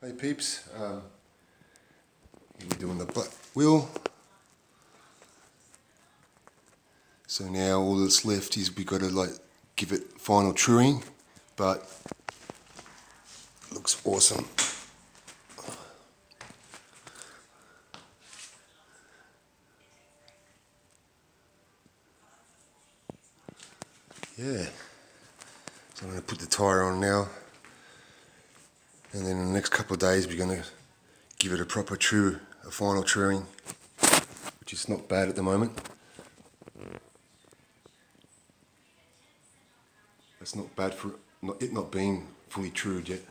Hey peeps, we're doing the black wheel. So now all that's left is we got to like give it final truing, but it looks awesome. Yeah. So I'm going to put the tyre on now, and then in the next couple of days we're going to give it a final truing, which is not bad at the moment. It's not bad for it not being fully trued yet.